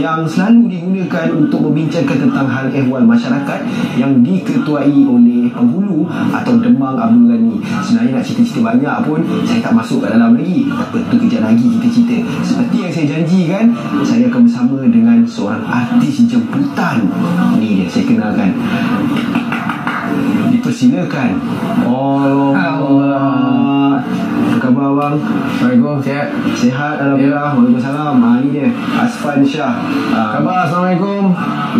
yang selalu digunakan untuk membincangkan tentang hal ehwal masyarakat yang diketuai oleh penghulu atau Demang Abdul Ghani. Sebenarnya nak cerita-cerita banyak pun saya tak masuk kat dalam lagi. Tak apa, tu kejap lagi kita cerita. Seperti yang saya janjikan, saya akan bersama dengan seorang artis jemputan. Ni dia, saya kenalkan. Dipersilakan. Allah. Apa khabar abang? Assalamualaikum, sihat? Sihat, alhamdulillah. Waalaikumsalam. Ni dia, Asfan Shah. Khabar, Assalamualaikum.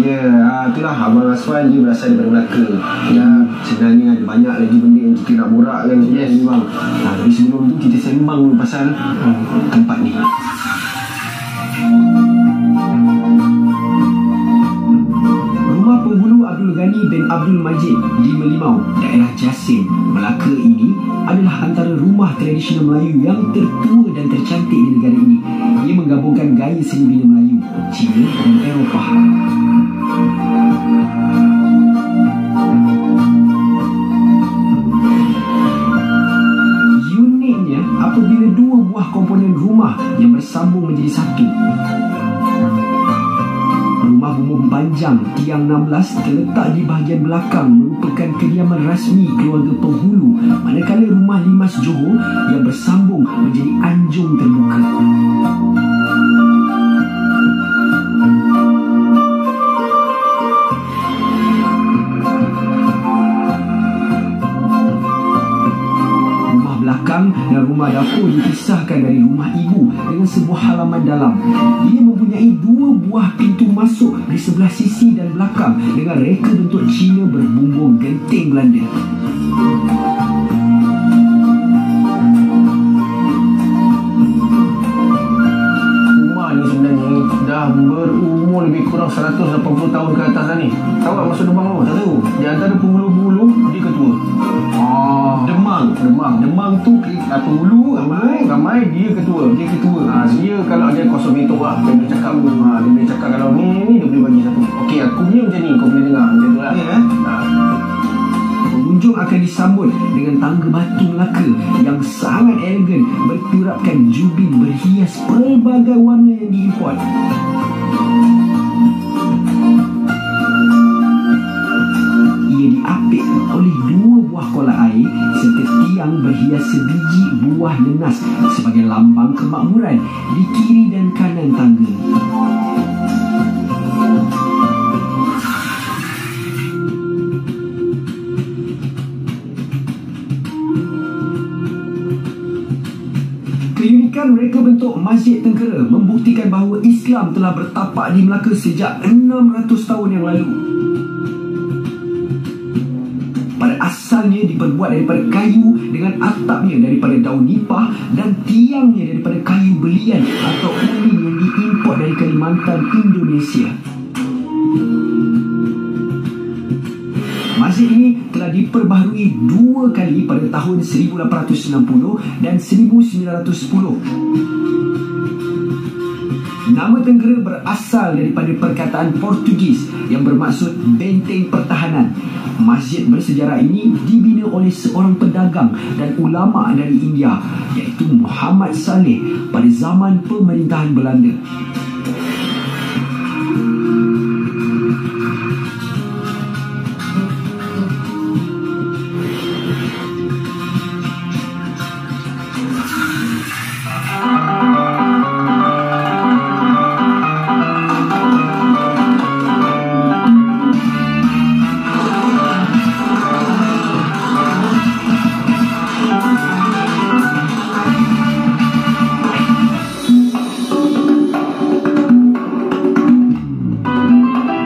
Ya, itulah abang Asfan, dia berasal daripada Melaka. Ya, sebenarnya ada banyak lagi benda yang kita nak borakkan sebenarnya ni bang. Tapi sebelum tu kita sembang dulu pasal tempat ni. Rumah penghulu Abdul Ghani bin Abdul Majid di Melimau, daerah Jasin, Melaka ini adalah antara rumah tradisional Melayu yang tertua dan tercantik di negara ini. Ia menggabungkan gaya seni bina Melayu, Cina dan Eropah. Uniknya, apabila dua buah komponen rumah yang bersambung menjadi satu. Rumah bumbung panjang tiang 16 terletak di bahagian belakang merupakan kediaman rasmi keluarga penghulu, manakala rumah Limas Johor yang bersambung menjadi anjung terbuka. Belakang dan rumah dapur dipisahkan dari rumah ibu dengan sebuah halaman dalam. Ia mempunyai dua buah pintu masuk di sebelah sisi dan belakang dengan reka bentuk Cina berbumbung genting Belanda. Rumah ni sebenarnya dah berumur lebih kurang 180 tahun ke atas dah ni. Tahu tak maksud Demang tu? Tak tahu. Di antara penghulu-penghulu, dia ketua. Demang tu penghulu ramai dia ketua. Dia kalau ada kosong betul lah, dia boleh cakap kalau ni dia boleh bagi satu. Okey, aku punya macam ni, kau boleh dengar macam tu lah. Pengunjung akan disambut dengan tangga batu Melaka yang sangat elegan, berturapkan jubin berhias pelbagai warna yang diimport. Ia diapit oleh dua buah kolam air serta tiang berhias sebiji buah nenas sebagai lambang kemakmuran di kiri dan kanan tangga. Keunikan mereka bentuk Masjid Tengkera membuktikan bahawa Islam telah bertapak di Melaka sejak 600 tahun yang lalu. Pada asalnya diperbuat daripada kayu dengan atapnya daripada daun nipah dan tiangnya daripada kayu belian atau ulin yang diimport dari Kalimantan, Indonesia. Masjid ini telah diperbaharui dua kali pada tahun 1860 dan 1910. Nama Tenggera berasal daripada perkataan Portugis yang bermaksud benteng pertahanan. Masjid bersejarah ini dibina oleh seorang pedagang dan ulama dari India, iaitu Muhammad Saleh pada zaman pemerintahan Belanda.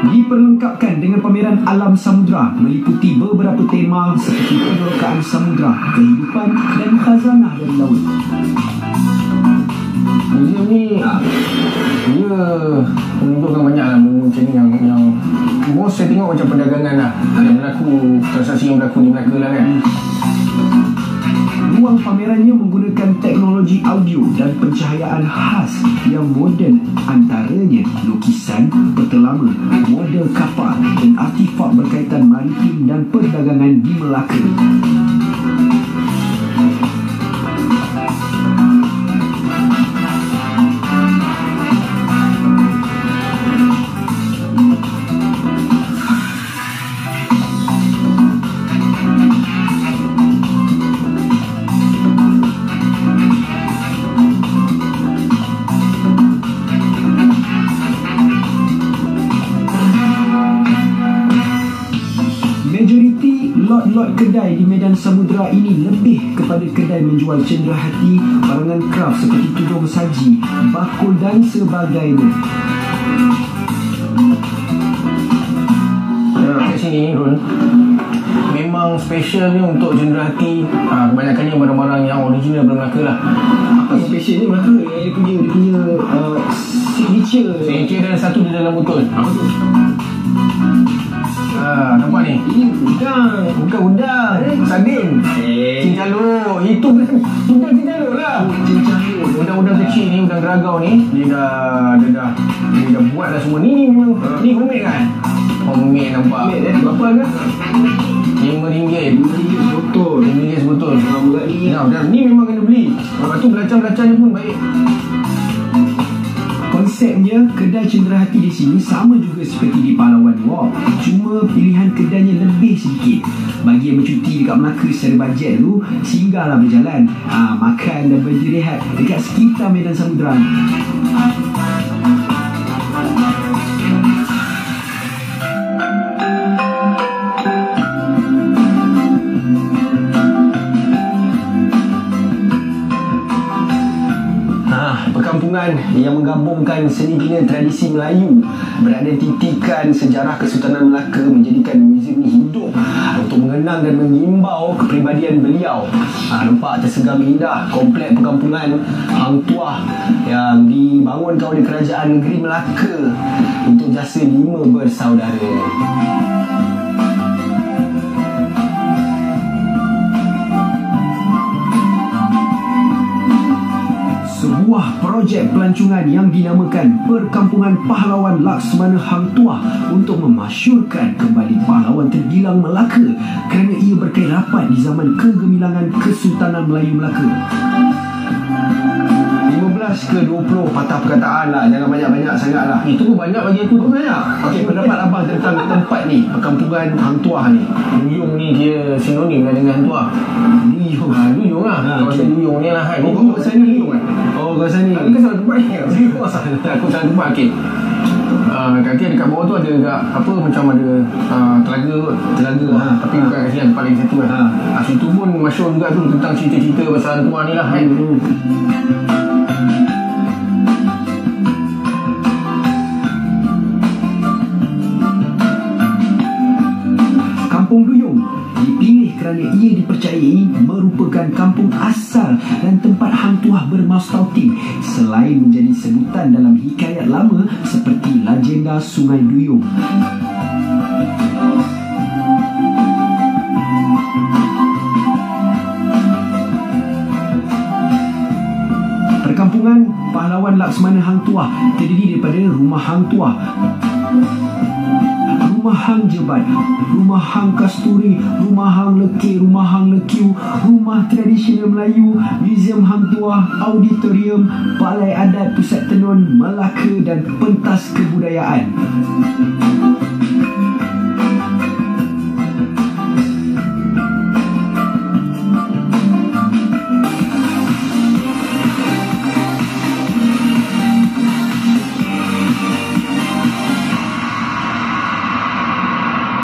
Diperlengkapkan dengan pameran alam samudra meliputi beberapa tema seperti penerokaan samudra, kehidupan dan khazanah dari laut. Museum ni dia menunjukkan banyak lah macam ni yang most saya tengok macam perdagangan lah yang berlaku, transaksi yang berlaku di Melaka lah kan. Ruang pamerannya menggunakan teknologi audio dan pencahayaan khas yang moden, antaranya lukisan, peta lama, model kapal dan artifak berkaitan maritim dan perdagangan di Melaka. kedai di Medan Samudera ini lebih kepada kedai menjual cenderahati, barangan kraft seperti tudung saji, bakul dan sebagainya. Kat sini Run, memang special ni untuk cenderahati. Kebanyakannya barang-barang yang original dari Melaka lah. Apa special ni Melaka? Dia punya signature dan satu di dalam botol. apa tu? Nampak ni? Ini udang. Bukan udang, sardin. Cincalo. Itu udang cincalo lah. Cincalo. Udang-udang kecil ni, udang geragau ni, dia dah buat dah semua. Ni memang ni homemade kan? Homemade nampak. Berapa harga? RM5. Betul. RM5 sebotol. Murah ni. Dan ni memang kena beli. Lepas tu belacan-belacannya pun baik. Konsepnya, kedai cenderahati di sini sama juga seperti di Pahlawan Walk. Cuma pilihan kedainya lebih sedikit. Bagi yang bercuti dekat Melaka secara bajet tu, singgahlah berjalan, makan dan beristirahat dekat sekitar Medan Samudera. Perkampungan yang menggabungkan seni bina tradisi Melayu, beridentikan sejarah Kesultanan Melaka, menjadikan muzium ini hidup untuk mengenang dan mengimbau kepribadian beliau. Nampak tersegar indah komplek perkampungan Hang Tuah yang dibangunkan oleh Kerajaan Negeri Melaka untuk jasa 5 bersaudara. Sebuah projek pelancongan yang dinamakan Perkampungan Pahlawan Laksmana Hang Tuah untuk memasyurkan kembali pahlawan tergilang Melaka kerana ia berkait rapat di zaman kegemilangan Kesultanan Melayu Melaka. 15 ke 20 patah perkataan lah, jangan banyak-banyak sangat lah. Itu pun banyak bagi aku tu. Banyak. Okey, pendapat abang tentang tempat ni, Perkampungan Hang Tuah ni. Duyung ni dia sinonim lah dengan Hang Tuah. Duyung. Duyung lah. Kawasan Duyung ni lah. Oh, kawasan ni Duyung kan? Oh, kawasan ni. Aku salah tempat ni. Aku salah tempat. Okey. Kaki dekat bawah tu ada dekat apa macam ada telaga tapi bukan kat sini, tempat lain satu kan. Situ pun masyhur juga tu tentang cerita-cerita pasal Hang Tuah ni lah kan. Kampung Duyung dipilih kerana ia dipercayai merupakan kampung asal dan tempat Hang Tuah bermastautim, selain menjadi sebutan dalam hikayat lama seperti legenda Sungai Duyung. Perkampungan Pahlawan Laksmana Hang Tuah terdiri daripada Rumah Hang Tuah, Rumah Hang Jebat, Rumah Hang Kasturi, Rumah Hang Lekir, Rumah Hang Lekiu, Rumah Tradisional Melayu, Muzium Hang Tuah, Auditorium, Balai Adat Pusat Tenun Melaka dan pentas kebudayaan.